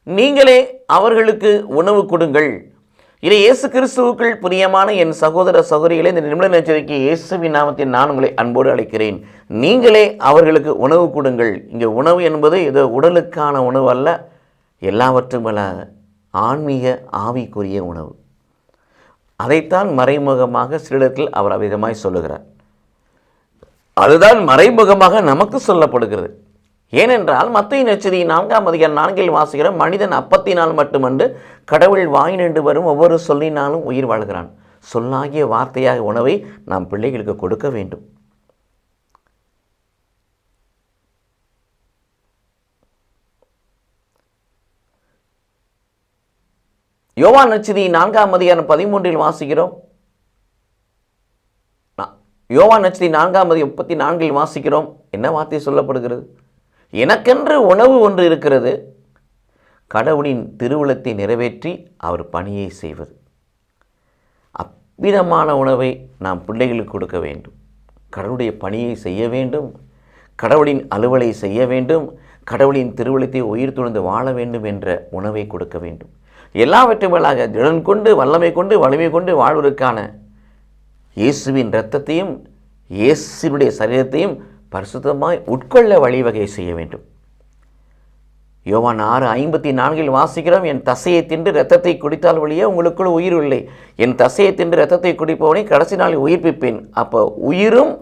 நீங்களே அவர்களுக்கு உணவு கொடுங்கள். இதை இயேசு கிறிஸ்துவுக்குள் பிரியமான என் சகோதர சகோதரிகளே, இந்த நிமிட எச்சரிக்கை இயேசுவின் நாமத்தில் நான் உங்களை அன்போடு அழைக்கிறேன். நீங்களே அவர்களுக்கு உணவு கொடுங்கள். இங்கே உணவு என்பது ஏதோ உடலுக்கான உணவு அல்ல, எல்லாவற்றும் அல்ல, ஆன்மீக ஆவிக்குரிய உணவு. அதைத்தான் மறைமுகமாக சிலரிடத்தில் அவர் அவ்விதமாய் சொல்லுகிறார். அதுதான் மறைமுகமாக நமக்கு சொல்லப்படுகிறது. ஏனென்றால் மத்தேயு நற்செய்தி 4ஆம் அதிகாரம் 4இல் வாசிக்கிறோம், மனிதன் அப்பத்தினால் மட்டுமன்று கடவுள் வாயினின்று வரும் ஒவ்வொரு சொல்லினாலும் உயிர் வாழ்கிறான். சொல்லாகிய வார்த்தையாக உணவை நாம் பிள்ளைகளுக்கு கொடுக்க வேண்டும். யோவான் நற்செய்தி 4ஆம் அதிகாரம் 13இல் வாசிக்கிறோம். யோவான் நற்செய்தி 4ஆம் அதிகாரம் 34இல் வாசிக்கிறோம். என்ன வார்த்தை சொல்லப்படுகிறது? எனக்கென்று உணவு ஒன்று இருக்கிறது, கடவுளின் திருவுளத்தை நிறைவேற்றி அவர் பணியை செய்வது. அவ்விதமான உணவை நாம் பிள்ளைகளுக்கு கொடுக்க வேண்டும். கடவுளுடைய பணியை செய்ய வேண்டும், கடவுளின் அலுவலை செய்ய வேண்டும், கடவுளின் திருவுளத்தை உயிர் துணிந்து வாழ வேண்டும் என்ற உணவை கொடுக்க வேண்டும். எல்லாவற்றையும் மேலாக திடன் கொண்டு வல்லமை கொண்டு வலிமை கொண்டு வாழ்வதற்கான இயேசுவின் இரத்தத்தையும் இயேசுவினுடைய சரீரத்தையும் பரிசுத்தமாய் உட்கொள்ள வழிவகை செய்ய வேண்டும். யோவான் 6:54இல் வாசிக்கிறோம், என் தசையை தின்று இரத்தத்தை குடித்தால் வழியே உங்களுக்குள் உயிர் இல்லை, என் தசையை தின்று இரத்தத்தை குடிப்பவனை கடைசி நாளில் உயிர்ப்பிப்பேன். அப்போ உயிரும்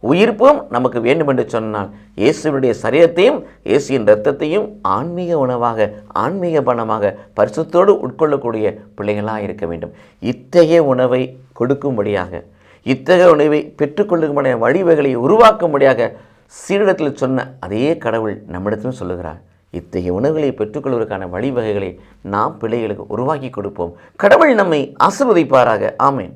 உயிர்ப்பும் நமக்கு வேண்டும் என்று சொன்னால் இயேசுவினுடைய சரீரத்தையும் இயேசுவின் இரத்தத்தையும் ஆன்மீக உணவாக ஆன்மீக பணமாக பரிசுத்தோடு உட்கொள்ளக்கூடிய பிள்ளைகளாக இருக்க வேண்டும். இத்தகைய உணவை கொடுக்கும்படியாக, இத்தகைய உணவை பெற்றுக்கொள்ளும்படியாக வழிவகைகளை உருவாக்கும்படியாக சீடத்தில் சொன்ன அதே கடவுள் நம்மிடத்திலும் சொல்லுகிறார். இத்தகைய உணவுகளை பெற்றுக்கொள்வதற்கான வழிவகைகளை நாம் பிள்ளைகளுக்கு உருவாக்கி கொடுப்போம். கடவுள் நம்மை ஆசீர்வதிப்பாராக. ஆமென்.